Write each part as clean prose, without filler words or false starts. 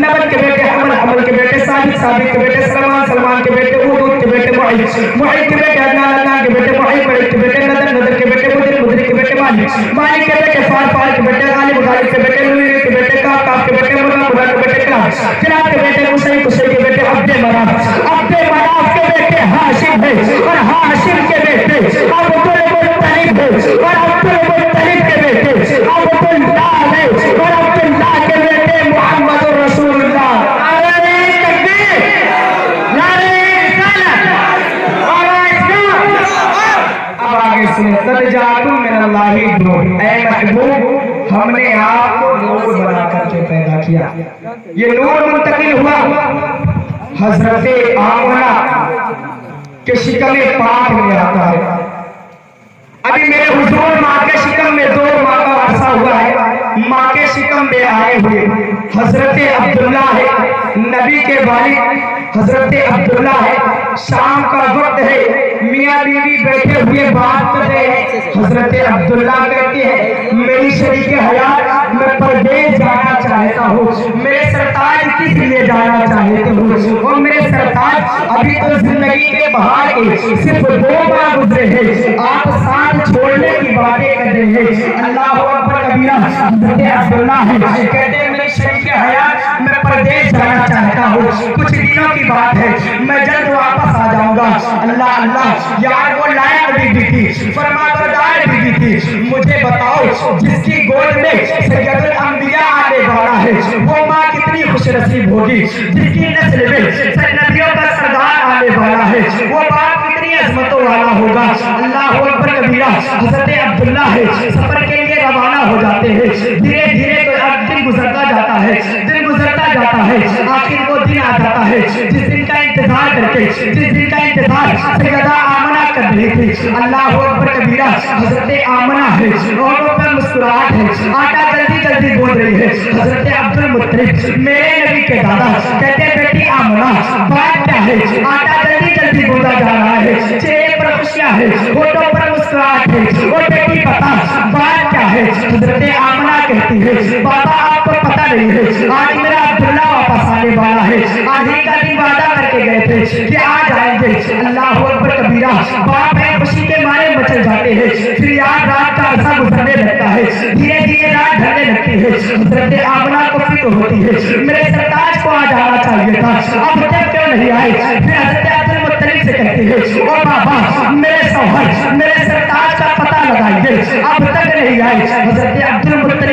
نبت کے بیٹے حمل کے بیٹے ثابت کے بیٹے سلمان کے بیٹے عود کے بیٹے معید کے بیٹے عدنان کے بیٹے معید کے بیٹے نظر کے بیٹے مدر کے بیٹے مالک کے بیٹے فار کے بیٹے غالب کے بیٹے نویر کے بیٹے کاف کے بیٹے مرہ کے بیٹے کلاب کے بیٹے قصی کے بیٹے عبد مناف کے بیٹے ہاشم ہے اور ہاشم کے بیٹے عبد المطلب ہے اور عبد المطلب کے بیٹے عبد اللہ ہے اور عبد اللہ کے بیٹے محمد رسول اللہ۔ اب آگے سنیں، قد جاءکم من اللہ نور، اے محبوب ہم نے آپ کو نور بنا کر کے پیدا کیا۔ یہ نور منتقل ہوا حضرت آمنہ کے شکم پاک میں آتا ہے۔ ابھی میرے حضور ماں کے شکم میں 2 ماہ کا عرصہ ہوا ہے، ماں کے شکم میں آئے ہوئے حضرت عبداللہ ہے، نبی کے والد حضرت عبداللہ ہے۔ شام کا وقت ہے، میاں بیوی بیٹھے ہوئے بات کر رہے ہیں۔ حضرت عبداللہ کہتے ہیں میری شریک حیات میں پردیس جانا چاہتا ہوں، میرے سرتاج کس لیے جانا چاہتے ہوں؟ اور میرے سرتاج ابھی تو زندگی کے بہار کے صرف 2 ماہ گزرے ہیں، آپ ساتھ چھوڑنے کی باتیں کر رہے ہیں۔ اللہ اکبر کبیرہ۔ حضرت عبداللہ ہے کہتے ہیں میری شریک حیات میں پردیس جانا چاہتا ہوں، کچھ دنوں کی بات ہے، میں جلد واپس آ جاؤں گا۔ اللہ اللہ، یار وہ لائق بیوی تھی، فرما بردار بیوی تھی۔ مجھے بتاؤ جس کی گود میں سید الانبیاء آنے والا ہے وہ ماں کتنی خوش نصیب ہوگی، جس کی نسل میں نبیوں کا سردار آنے والا ہے وہ باپ کتنی عظمتوں والا ہوگا۔ اللہ اکبر کبیرہ۔ حضرت عبداللہ ہے سفر کے لیے روانہ ہو جاتے ہیں، دھیرے دھیرے تو دن گزرتا جاتا ہے، دن گزرتا جاتا ہے، آخر وہ دن آ جاتا ہے جس دن کا انتظار کر کے جس دن کا انتظار سیدہ آمنہ کر رہی تھی۔ اللہ اکبر کبیرہ۔ حضرت آمنہ ہے، عورتوں پر مسکراہٹ ہے، آٹا جلدی جلدی گوندھ رہی ہے۔ حضرت عبد المطلب میرے نبی کے دادا کہتے ہیں بیٹی آمنہ بات کیا ہے؟ آٹا جلدی جلدی گوندا جا رہا ہے، چہرے پر خوشیاں ہے، ہونٹوں پر مسکراہٹ ہے، اور بیٹی بتا بات کیا ہے؟ حضرت آمنہ کہتی ہے بابا آپ کو پتہ نہیں ہے، آج میرا عبداللہ واپس آنے والا ہے، آج ہی کا دن وعدہ کر کے گئے تھے کہ آج آئیں گے۔ اللہ اکبر کبیرہ۔ باپ ہے خوشی کے مارے مچل جاتے ہیں، پھر یاد رات کا عرصہ گزرنے لگتا ہے، دھیرے دھیرے رات ڈھلنے لگتی ہے۔ حضرت آمنہ کو فکر ہوتی ہے میرے سرتاج کو آج آنا چاہیے تھا، اب تک کیوں نہیں آئے؟ پھر حضرت عبد المطلب سے کہتی ہے او بابا میرے شوہر میرے سرتاج کا پتہ لگائیے، اب تک نہیں آئے۔ حضرت عبد المطلب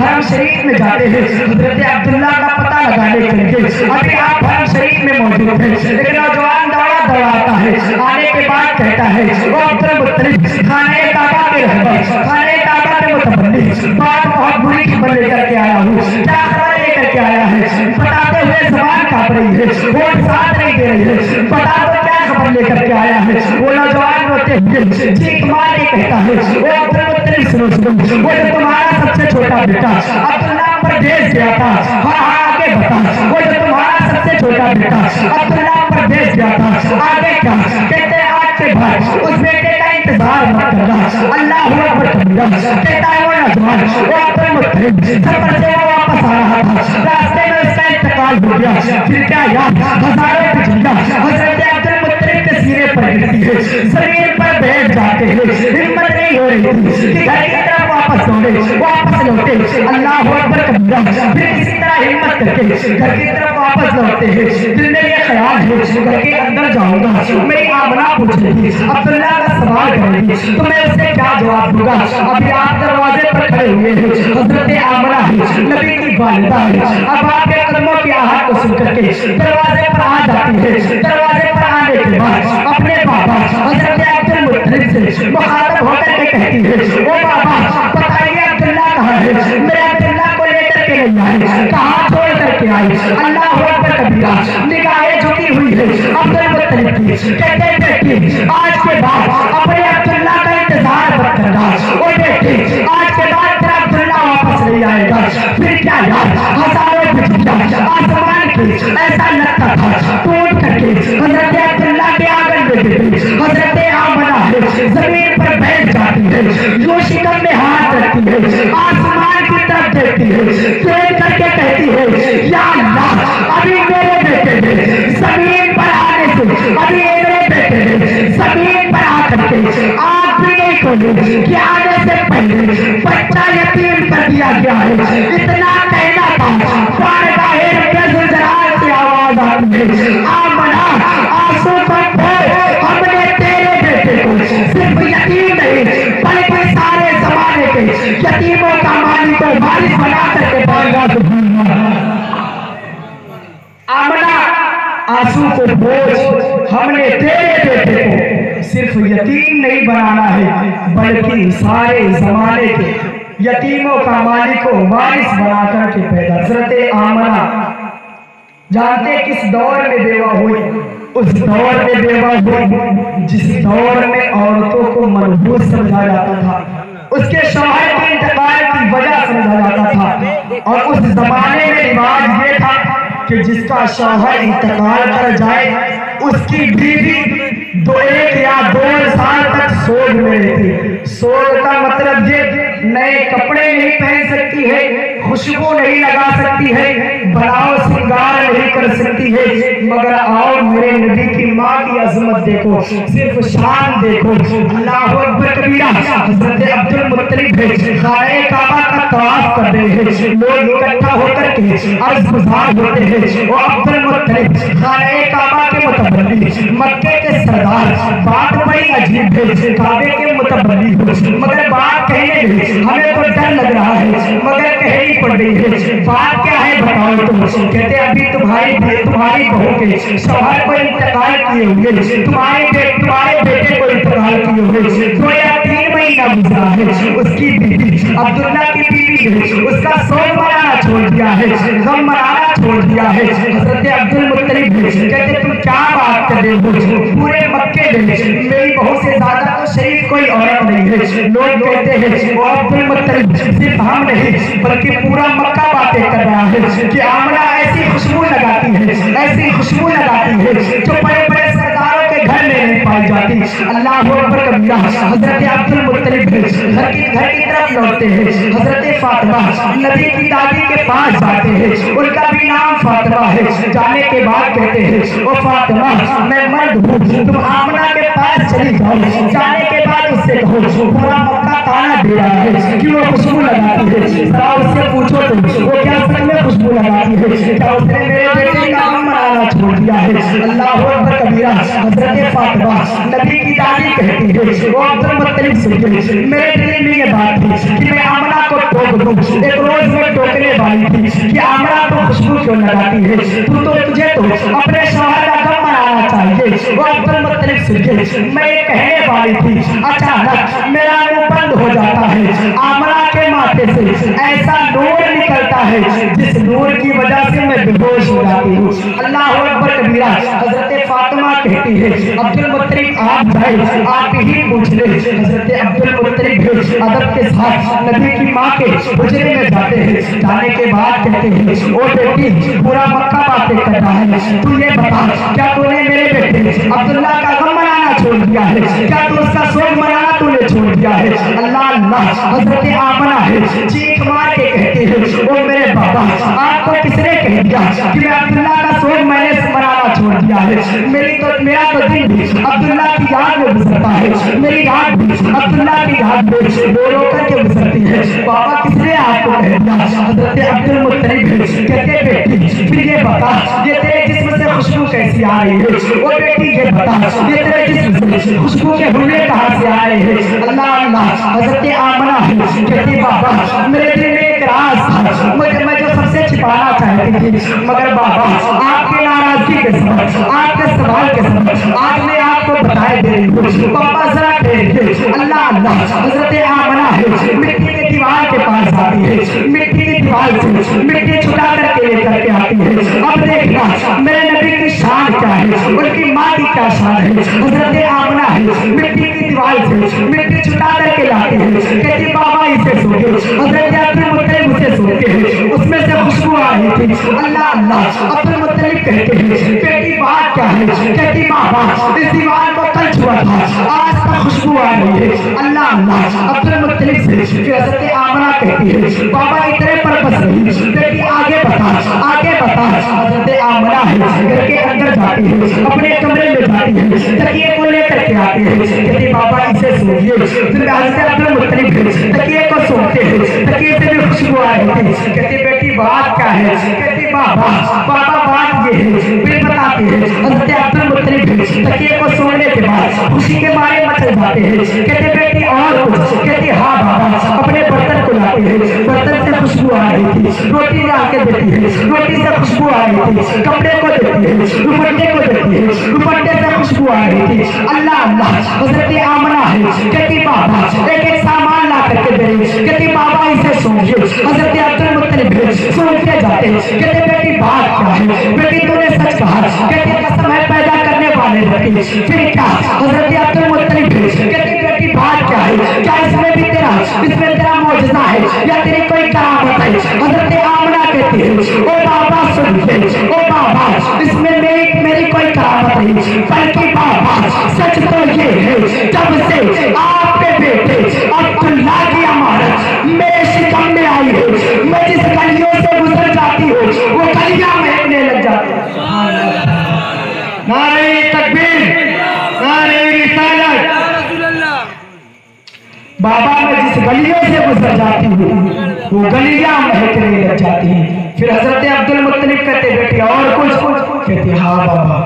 حرم شریف میں جاتے ہیں حضرت عبداللہ کا پتہ لگانے کے لیے۔ ابھی آپ حرم شریف میں موجود ہیں، ایک نوجوان دوڑا آتا ہے، آنے کے بعد کہتا ہے وہ عبد المطلب خانہ کعبہ کے رہبر، خانہ کعبہ کے متولی، بات بہت بری خبر لے کر کے آیا ہوں، کیا خبر لے کر کے آیا ہے؟ بتاتے ہوئے زبان کانپ رہی ہے، وہ ساتھ نہیں دے رہی ہے، بتا دو کیا خبر لے کر کے آیا ہے؟ وہ نوجوان روتے ہوئے چیخ مار کے کہتا ہے وہ عبد المطلب سنو وہ جو تمہارا سب سے چھوٹا بیٹا عبداللہ پردیس گیا تھا، ہاں آگے بتا، وہ جو تمہارا سب سے چھوٹا بیٹا عبداللہ پردیس گیا تھا، آگے کیا؟ کہتے ہیں آج کے بعد اس بیٹے کا انتظار مت کرنا۔ اللہ اکبر کبیرہ۔ کہتا ہے وہ نوجوان وہ عبد المطلب سفر سے وہ واپس آ رہا تھا، راستے میں اس کا انتقال ہو گیا، پھر کیا یاد ہزاروں بجلیاں حضرت عبد المطلب کے سینے پر گرتی ہے، زمین پر بیٹھ جاتے ہیں، ہمت نہیں ہو رہی تھی کہ گھر کی طرف واپس لوٹے۔ اللہ اکبر کبیرہ۔ پھر کسی طرح ہمت کر کے گھر کی طرف واپس لوٹتے ہیں، دل میں یہ خیال ہے گھر کے اندر جاؤں گا، میری آمنہ پوچھ رہی عبداللہ کا سوال کرے گی تو میں اسے کیا جواب دوں گا؟ ابھی آپ دروازے پر کھڑے ہوئے ہیں، حضرت آمنہ ہے نبی کی والدہ ہے، اب آپ کے قدموں کی آہٹ کو سن کر کے دروازے پر آ جاتی ہے۔ دروازے پر آنے کے بعد اپنے بابا حضرت عبد المطلب سے مخاطب ہو کر کے کہتی ہے او بابا بتائیے عبداللہ کہاں ہے؟ میرے عبداللہ کو لے کر کے نہیں آئے، کہاں چھوڑ کر کے آئے؟ اللہ اکبر کبیرہ۔ نگاہیں جھکی ہوئی ہے عبد المطلب کی، کہتے ہیں بیٹی آج کے بعد اپنے عبداللہ کا انتظار مت کرنا، او بیٹی آج کے بعد تیرا عبداللہ واپس نہیں آئے گا۔ پھر کیا یاد ہزاروں بجلیاں آسمان کی ایسا لگتا تھا ٹوٹ کر کے حضرت عبداللہ کے آنگن میں گرتی، حضرت آمنہ زمین پر بیٹھ جاتی ہے۔ ہے، یوں شکم میں ہاتھ رکھتی ہے، آسمان کی طرف دیکھتی ہے، دیکھ کر کے کہتی ہے یا اللہ ابھی میرے بیٹے نے زمین پر آنے سے، ابھی میرے بیٹے نے زمین پر آ کر کے آنکھ بھی نہیں کھولی کہ آنے سے پہلے بچہ یتیم کر دیا گیا ہے، اتنا کہنا تھا بارگاہ رب ذوالجلال سے آواز آتی ہے آمنہ آنسو پر پھیر، ہم نے تیرے بیٹے کو صرف یتیم نہیں بلکہ سارے زمانے کے یتیموں کا مالک و وارث بنا کر کے بارگاہ سبحان اللہ۔ آمنہ آنسو کو بوجھ، ہم نے تیرے بیٹے کو صرف یتیم نہیں بنانا ہے بلکہ سارے زمانے کے یتیموں کا مالک و وارث بنا کر کے پیدا۔ حضرت آمنہ جانتے کس دور میں بیوہ ہوئی؟ اس دور میں بیوہ ہوئی جس دور میں عورتوں کو منحوس سمجھا جاتا تھا، اس کے شوہر کے انتقال کی وجہ سمجھا جاتا تھا، اور اس زمانے میں رواج یہ تھا کہ جس کا شوہر انتقال کر جائے اس کی بیوی ایک یا 2 سال تک سوگ میں رہتی۔ سوگ کا مطلب یہ نئے کپڑے نہیں پہن سکتی ہے، خوشبو نہیں لگا سکتی ہے، بناؤ سنگار نہیں کر سکتی ہے، مگر آؤ میرے نبی کی ماں کی عظمت دیکھو، صرف شان دیکھو، اللہ اکبر کبیرہ۔ حضرت عبد المطلب خانہ کعبہ کا طواف کر رہے ہیں، لوگ اکٹھا ہو کر کے عرض گزار ہوتے ہیں، وہ عبد المطلب خانہ کعبہ کے متولی، مکے کے سردار، بات بڑی عجیب ہے، کعبے کے متولی مگر بات کہنے لگے، ہمیں تو ڈر لگ رہا ہے مگر کہنی پڑ رہی ہے، بات کیا ہے بتاؤ تم؟ کہتے ابھی تمہاری بہو کے شوہر کو انتقال کیے ہوئے، تمہارے بیٹے کو انتقال کیے ہوئے 2 یا 3 مہینہ گزرا ہے، اس کی بیوی عبداللہ کی بیوی نے اس کا سوگ منانا چھوڑ دیا ہے، غم منانا چھوڑ دیا ہے۔ حضرت عبد المطلب کہتے تم کیا بات کر رہے ہو؟ پورے مکے میں میری بہو سے زیادہ تو شریف کوئی عورت نہیں ہے۔ لوگ کہتے ہیں وہ عبد المطلب صرف ہم نہیں بلکہ پورا مکہ باتیں کر رہا ہے کہ آمنہ ایسی خوشبو لگاتی ہے، ایسی خوشبو لگاتی ہے جو بڑے بڑے سرداروں کے گھر میں نہیں پائی جاتی۔ اللہ اکبر کبیرہ۔ حضرت عبد المطلب گھر کی طرف لوٹتے ہیں، حضرت فاطمہ نبی کی دادی کے پاس جاتے ہیں، ان کا بھی نام فاطمہ ہے۔ جانے کے بعد کہتے ہیں او فاطمہ میں مرد ہوں، تم آمنہ کے پاس چلی جاؤ۔ جانے کے بعد اس سے کہو پورا مکہ تانا دے رہا ہے کہ وہ خوشبو لگاتی ہے، ذرا اس سے پوچھو تو وہ کیا سچ میں خوشبو لگاتی ہے، کیا اس نے میرے بیٹے کا غم منانا چھوڑ دیا ہے؟ اللہ اکبر کبیرہ۔ حضرت فاطمہ نبی کی دادی کہتی ہے وہ عبد المطلب سے میرے دل میں یہ بات تھی کہ میں آمنہ کو ٹوک دوں، ایک روز میں ٹوکنے والی تھی کہ آمنہ تو خوشبو کیوں لگاتی ہے، تجھے تو اپنے شوہر کا غم منانا چاہیے۔ وہ عبد المطلب سے میں یہ کہنے والی تھی، اچانک میرا منہ بند ہو جاتا ہے، آمنہ کے ماتھے سے ایسا نور نکلتا ہے جس نور کی وجہ سے میں بے ہوش ہو جاتی ہوں۔ اللہ اکبر کبیرہ۔ حضرت فاطمہ کہتی ہے عبد المطلب آپ جائے، آپ ہی پوچھ لیں۔ حضرت عبد المطلب ادب کے ساتھ نبی کی ماں کے حجرے میں جاتے ہیں، جانے کے بعد کہتے ہیں او بیٹی پورا مکہ باتیں کر رہا ہے، تو یہ بتا کیا تو نے میرے بیٹے عبداللہ کا غم منانا چھوڑ دیا ہے، کیا تو اس کا سوگ منانا تو نے چھوڑ دیا ہے؟ اللہ اللہ۔ حضرت آمنہ ہے چیخ مار کے کہتے ہیں او میرے بابا آپ کو کس نے کہہ دیا کہ میں عبداللہ کا سوگ میں نے منانا چھوڑ دیا ہے؟ میرا تو دن بھی عبداللہ کی یاد میں گزرتا ہے، میری رات بھی عبداللہ کی یاد میں رو رو کر کے گزرتی ہے، بابا کس نے آپ کو کہہ دیا؟ حضرت عبد المطلب کہتے بیٹی پھر یہ بتا یہ تیرے جسم سے خوشبو کیسی آ رہی ہے؟ وہ بیٹی یہ بتا یہ تیرے جسم سے خوشبو کے حلے کہاں سے آ رہے ہیں؟ اللہ اللہ۔ حضرت آمنہ کہتی بابا میرے دل میں ایک راز تھا، میں جو سب سے چھپانا چاہتی تھی، مگر بابا آپ کی ناراضگی کے سبب، آپ کے سوال کے سبب آج میں آپ کو بتائے دے رہی ہوں، بابا ذرا ٹھہریے۔ اللہ اللہ۔ حضرت آمنہ ہے مٹی کے دیوار کے پاس آتی ہے، مٹی کی دیوار سے مٹی چھٹا کر کے لے کر کے آتی ہے۔ اب دیکھنا میرے نبی کی شان کیا ہے، ان کی ماں کی کیا شان ہے۔ حضرت آمنہ ہے مٹی کی دیوار سے مٹی چھٹا کر کے لاتے ہیں، کہتی بابا اسے سوکے۔ حضرت عبد المطلب اسے سوکے ہیں، اس میں سے خوشبو آ رہی تھی۔ اللہ اللہ۔ عبد المطلب کہتے ہیں بیٹی بات کیا ہے؟ کہتی بابا اس دیوار کو کل چھوا تھا آج کا خوشبو آ رہی ہے. اللہ اللہ. عبد المطلب سے پھر حضرت آمنہ کہتی ہے بابا اتنے پر بس نہیں بیٹی آگے بتا آگے بتا. حضرت آمنہ ہے گھر کے اندر جاتی ہے اپنے کمرے میں جاتی ہے تکیے کو لے کر کے آتی ہے کہتی بابا اسے سوئیے. پھر حضرت عبد المطلب تکیے کو سوتے ہیں تکیے سے بھی خوشبو آ رہی ہے. کہتی بیٹی بات کیا ہے؟ کہتی بابا بات یہ ہے. پھر بتاتے ہیں حضرت عبد المطلب تکیے کو سونے کے بعد خوشی کے مارے مچل جاتے ہیں. کہتے بیٹی اور کچھ؟ کہتی ہاں بابا. اپنے برتن کو لاتے ہیں برتن سے خوشبو آ رہی تھی. روٹی لا کے دیتی ہے روٹی سے خوشبو آ رہی تھی. کپڑے کو دیتی ہے دوپٹے کو دیتی ہے دوپٹے سے خوشبو آ رہی تھی. اللہ اللہ. حضرت آمنہ ہے کہتی بابا ایک ایک سامان لا کر کے دے رہی. کہتی بابا اسے سوچیے. حضرت عبد المطلب سوچتے جاتے. کہتے بیٹی بات کیا ہے؟ بیٹی تو نے سچ کہا. کہتی قسم ہے پیدا کرنے والے بیٹی. پھر کیا؟ حضرت عبد المطلب کہتی بیٹی بات کیا ہے؟ کیا اس میں بھی تیرا معجزہ ہے یا تیری کوئی کرامت ہے؟ حضرت آمنہ کہتی ہے او بابا سنیے او بابا اس میں میری کوئی کرامت نہیں بلکہ بابا سچ تو یہ ہے جب سے آپ کے بیٹے عبداللہ کی امانت میرے شکم میں آئی ہے میں جس گلیوں سے گزر جاتی ہوں وہ گلیاں مہکنے لگ جاتی ہیں. نعرہ تکبیر نعرہ رسالت. بابا میں جس گلیوں سے گزر جاتی ہوں وہ گلیاں مہکنے لگ جاتی ہیں. پھر حضرت عبد المطلب کہتے بیٹی اور کچھ؟ کہتے ہاں بابا.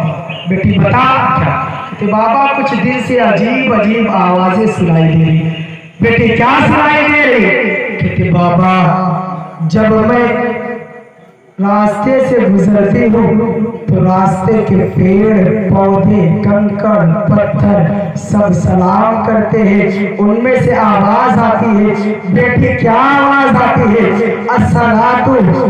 بیٹی بتا کیا؟ کہتے بابا کچھ دل سے عجیب آوازیں سنائی دے رہی. بیٹی کیا سنائی دے رہی؟ کہتے بابا جب میں راستے سے گزرتی ہوں تو راستے کے پیڑ پودے کنکر پتھر سب سلام کرتے ہیں. ان میں سے آواز آتی ہے. بیٹی کیا آواز آتی ہے؟ الصلاۃ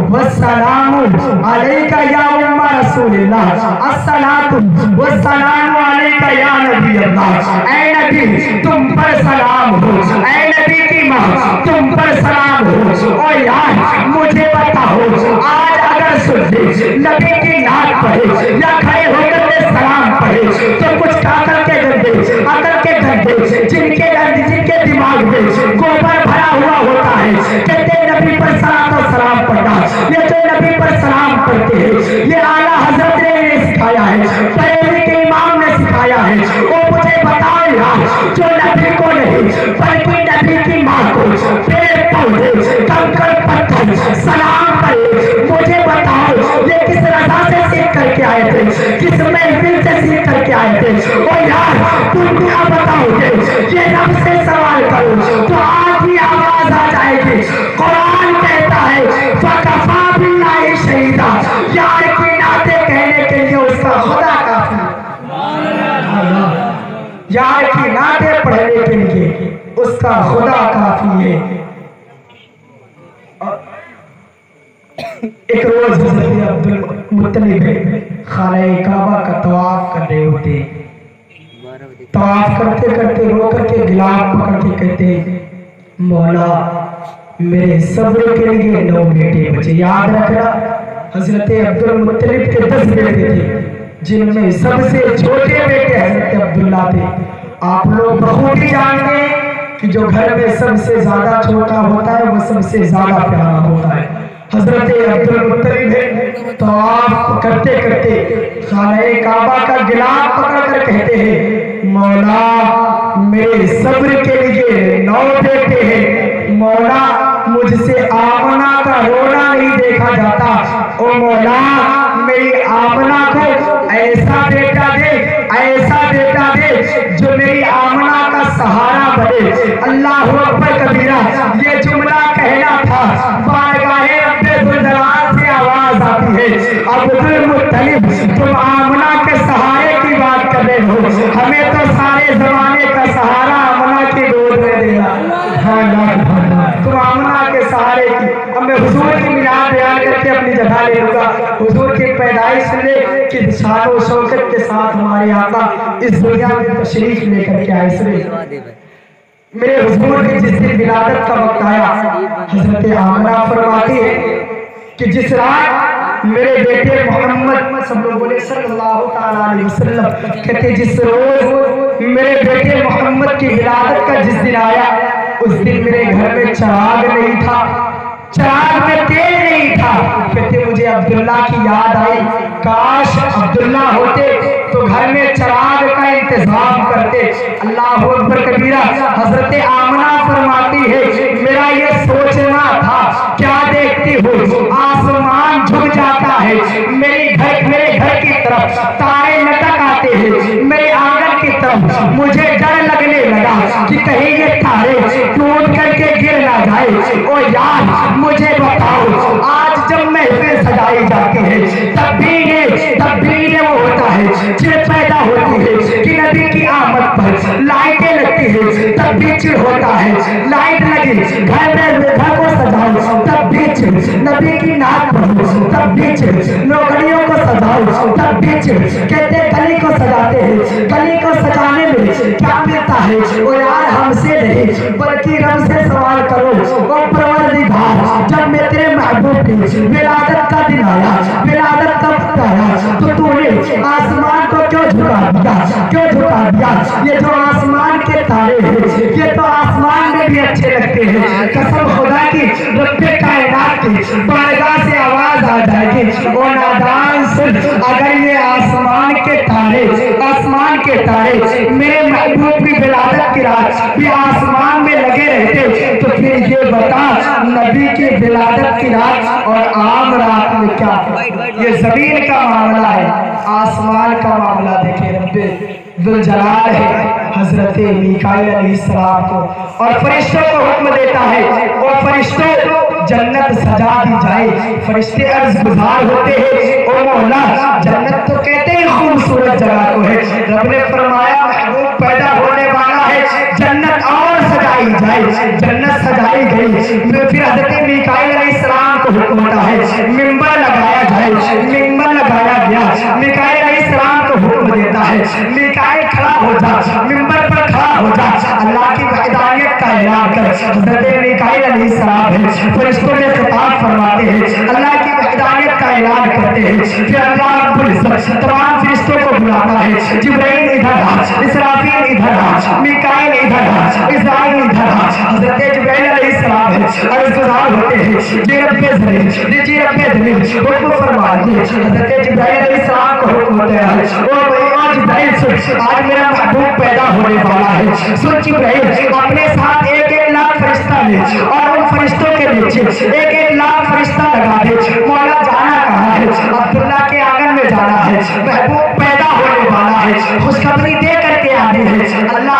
والسلام علیک یا ام رسول اللہ الصلاۃ والسلام علیک یا نبی اللہ. اے نبی تم پر سلام ہو. اے نبی کی ماں تم پر سلام ہو. اور یار مجھے بتاؤ آج اگر سنتے نبی کی نعت پڑھے یا کھڑے ہو کر کے سلام پڑھے تو کچھ کاکل کے گندے عقل کے گندے جن کے دماغ میں گوبر بھرا ہوا ہوتا ہے کہتے نبی پر سلام پڑھنا. یہ جو نبی پر سلام پڑھتے ہیں یہ اعلیٰ حضرت نے سکھایا ہے بریلوی کے امام نے سکھایا ہے. وہ مجھے بتاؤ یار جو نبی کو نہیں بلکہ نبی کی ماں کو پیڑ پودے کنکر پتھر سلام کرے مجھے بتاؤ یہ کس رضا سے سیکھ کر کے آئے تھے کس محفل سے سیکھ کر کے آئے تھے؟ او یار تم کیا بتاؤ گے؟ یہ رب سے سوال کرو تو آج ہی آواز آ جائے گی. قرآن کہتا ہے فَكَفَى بِاللَّهِ شَهِيدًا. یار کی نعتیں کہنے کے لیے اس کا خدا کافی ہے. یار کی نعتیں پڑھنے کے لیے اس کا خدا کافی ہے. ایک روز حضرت عبد المطلب خانہ کعبہ کا طواف کر رہے ہوتے. طواف کرتے کرتے رو کر کے گلاب پکڑ کے کہتے مولا میرے صبر کے لیے 9 بیٹے بچے. یاد رکھنا حضرت عبد المطلب کے 10 بیٹے تھے جن میں سب سے چھوٹے بیٹے حضرت عبداللہ تھے. آپ لوگ بخوبی جانتے ہیں کہ جو گھر میں سب سے زیادہ چھوٹا ہوتا ہے وہ سب سے زیادہ پیارا ہوتا ہے. حضرت عبد المطلب طواف کرتے کرتے خانہ کعبہ کا گلاب پکڑ کر کہتے ہیں مولا میرے صبر کے لیے 9 بیٹے ہیں. مولا مجھ سے آمنہ کا رونا نہیں دیکھا جاتا. او مولا میری آمنہ کو ایسا بیٹا دے جو میری آمنہ کا سہارا بنے. اللہ اکبر کبیرہ. یہ جملہ کہنا تھا بارگاہ رب ذوالجلال سے آواز آتی ہے عبد المطلب تم آمنہ کے سہارے کی بات کر رہے ہو ہمیں تو سارے زمانے کا سہارا آمنہ کی گود میں دینا. تم آمنہ کے سہارے کی. اب میں حضور کی میلاد بیان کر کے اپنی جگہ لے لوں گا. حضور کی پیدائش لے کہ شان و شوکت کے ساتھ ہمارے آقا اس دنیا میں تشریف لے کر کے آئے. میرے حضور کی جس دن ولادت کا وقت آیا حضرت آمنہ فرماتی ہے کہ جس رات میرے بیٹے محمد سب لوگ بولے صلی اللہ تعالیٰ علیہ وسلم کہتے جس روز میرے بیٹے محمد کی ولادت کا جس دن آیا اس دن میرے گھر میں چراغ نہیں تھا، چراغ میں تیل نہیں تھا۔ کہتے مجھے عبداللہ کی یاد آئی، کاش عبداللہ ہوتے تو گھر میں چراغ کا انتظام کرتے۔ اللہ اکبر کبیرہ۔ حضرت آمنہ فرماتی ہے میرا یہ سوچنا تھا کیا دیکھتی ہو آسمان جھک جاتا ہے، میرے گھر کی طرف تارے لٹک آتے ہیں، میرے آنگن کی طرف مجھے ڈر لگنے لگا کہ کہیں یہ تارے ٹوٹ کر کے گر نہ جائے۔ او یار مجھے بتاؤ آج جب محفل سجائی جاتی ہے تب بھی وہ ہوتا ہے چڑ پیدا ہوتی ہے کہ نبی کی آمد پر لائٹیں لگتی ہے تب بھی چڑ ہوتا ہے، لائٹ لگی گھر کو سجاؤ تب بھی چڑ، نبی کی نعت پڑھو تب بھی چڑ، نوکریوں کو سجاؤ تب بھی چڑ۔ کہتے گلی کو سجاتے ہیں، گلی کو سجانے میں کیا ملتا ہے؟ وہ یار ہم سے نہیں بلکہ رب سے سوال کرو۔ وہ پروردگار جب میں تیرے محبوب کی ولادت کا دن آیا، ولادت کا وقت آیا تو تو نے آسمان کو کیوں جھکا دیا؟ یہ جو آسمان کے تارے ہیں یہ تو آسمان میں بھی اچھے لگتے ہیں۔ قسم خدا کی رب کائنات کی بارگاہ سے آواز آ جائے گی او نادان سن، اگر یہ آسمان کے تارے میرے محبوب کی ولادت کی رات بھی آسمان میں لگے رہتے تو پھر یہ بتا نبی کی ولادت کی رات اور عام رات میں کیا ہے؟ یہ زمین کا معاملہ ہے، آسمان کا معاملہ دیکھیں رب ذوالجلال ہے حضرت میکائیل علیہ السلام کو، اور فرشتوں کو حکم دیتا ہے اور فرشتوں جنت سجا دی جائے۔ فرشتے عرض گزار ہوتے ہیں او مولا جنت تو کہتے ہیں خوبصورت جگہ کو ہے، رب نے فرمایا محبوب پیدا ہونے والا ہے جنت اور سجائی جائے۔ جنت سجائی گئی، پھر حضرت میکائیل علیہ السلام کو حکم ہوتا ہے منبر لگایا جائے، منبر لگایا گیا۔ میکائیل علیہ السلام کو حکم دیتا ہے میکائیل کھڑا ہو جا، منبر پر کھڑا ہو جا، اللہ کی وحدانیت کا اعلان کر۔ حضرت میکائیل علیہ السلام ہے فرشتوں میں خطاب فرماتے ہیں، اللہ کی وحدانیت کا اعلان کرتے ہیں۔ پھر اللہ رب العزت تمام فرشتوں کو بلاتا ہے، جبرائیل ادھر آ، اسرافیل ادھر آ، میکائیل ادھر آ، اسرائیل ادھر آ۔ حضرت جبرائیل علیہ السلام ہے عرض گزار ہوتے ہیں جی رب زمین حکم فرمائیے۔ حضرت جبرائیل علیہ السلام کو حکم ہوتا ہے آج جبرائیل سن، آج میرا محبوب پیدا ہونے والا ہے، سن جبرائیل اپنے ساتھ 1 لاکھ فرشتہ لے اور ان فرشتوں کے نیچے 1 لاکھ فرشتہ لگا دے۔ مولا جانا کہاں ہے؟ عبداللہ کے آنگن میں جانا ہے، محبوب پیدا ہونے والا ہے، خوشخبری دے کر کے آنے ہے۔ اللہ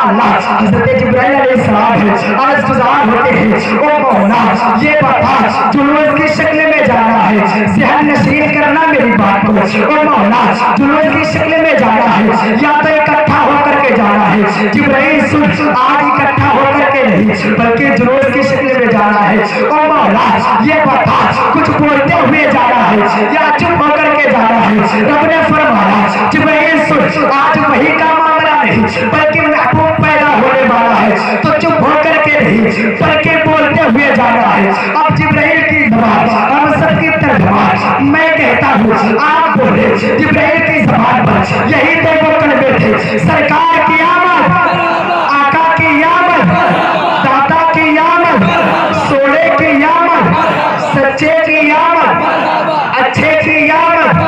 حضرت جبرائیل علیہ السلام ہے عرض گزار ہوتے ہیں او مولا یہ بتا جلوس کی شکل میں جانا ہے، ذہن نشین کرنا میری بات کو، او مولا جلوس کی شکل میں جانا ہے یا تو اکٹھا ہو کر کے جانا ہے؟ جبرائیل سن، آج اکٹھا ہو کر کے نہیں بلکہ جلوس کی شکل میں جانا ہے۔ او مولا یہ بتا کچھ بولتے ہوئے جانا ہے یا چپ ہو کر کے جانا ہے؟ رب نے فرمایا جبرائیل سن، آج وہی کا معاملہ نہیں بلکہ محبوب پیدا ہونے والا ہے تو چپ ہو کر کے نہیں بلکہ بولتے ہوئے جانا ہے۔ اب جبرائیل کی زبان ہم سب کی ترجمہ میں کہتا ہوں آپ بولے جبرائیل کی زبان پر یہی تو وہ کلمے تھے، سرکار کی آمد، آقا کی آمد، داتا کی آمد، سونے کی آمد، سچے کی آمد، اچھے کی آمد،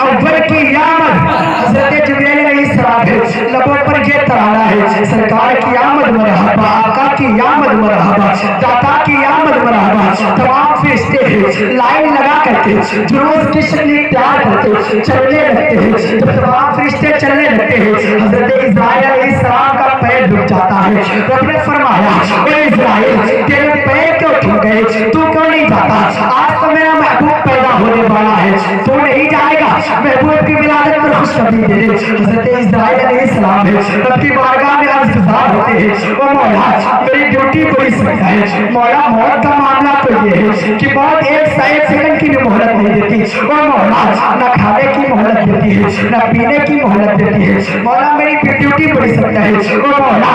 اول کی آمد۔ حضرت جبرائیل علیہ السلام لبوں پر یہ ترانہ ہے سرکار کی آمد مرحبا، آقا کی آمد مرحبا، داتا کی آمد مرحبا۔ تمام فرشتے ہیں لائن لگا کرتے جلوس کی شکل اختیار کرتے چلنے لگتے ہیں۔ جب تمام فرشتے چلنے لگتے ہیں حضرت اسرائیل علیہ السلام کا پیر رک جاتا ہے۔ رب نے فرمایا اے اسرائیل تیرے پیر کیوں ٹھک گئے؟ تو کیوں نہیں جاتا؟ آج تو میرا محبوب پیدا ہونے والا ہے، تو نہیں جائے گا؟ محبوب کی ولادت پر خوشخبری دے دے۔ حضرت اسرائیل علیہ السلام ہے رب کی بارگاہ میں عرض گزار ہوتے ہیں او مولا میری ڈیوٹی بڑی سخت ہے، مولا موت کا معاملہ تو یہ ہے کہ موت 1 سیکنڈ کی بھی مہلت نہیں دیتی، او مولا نہ کھانے کی مہلت دیتی ہے نہ پینے کی مہلت دیتی ہے، مولا میری ڈیوٹی بڑی سخت ہے، او مولا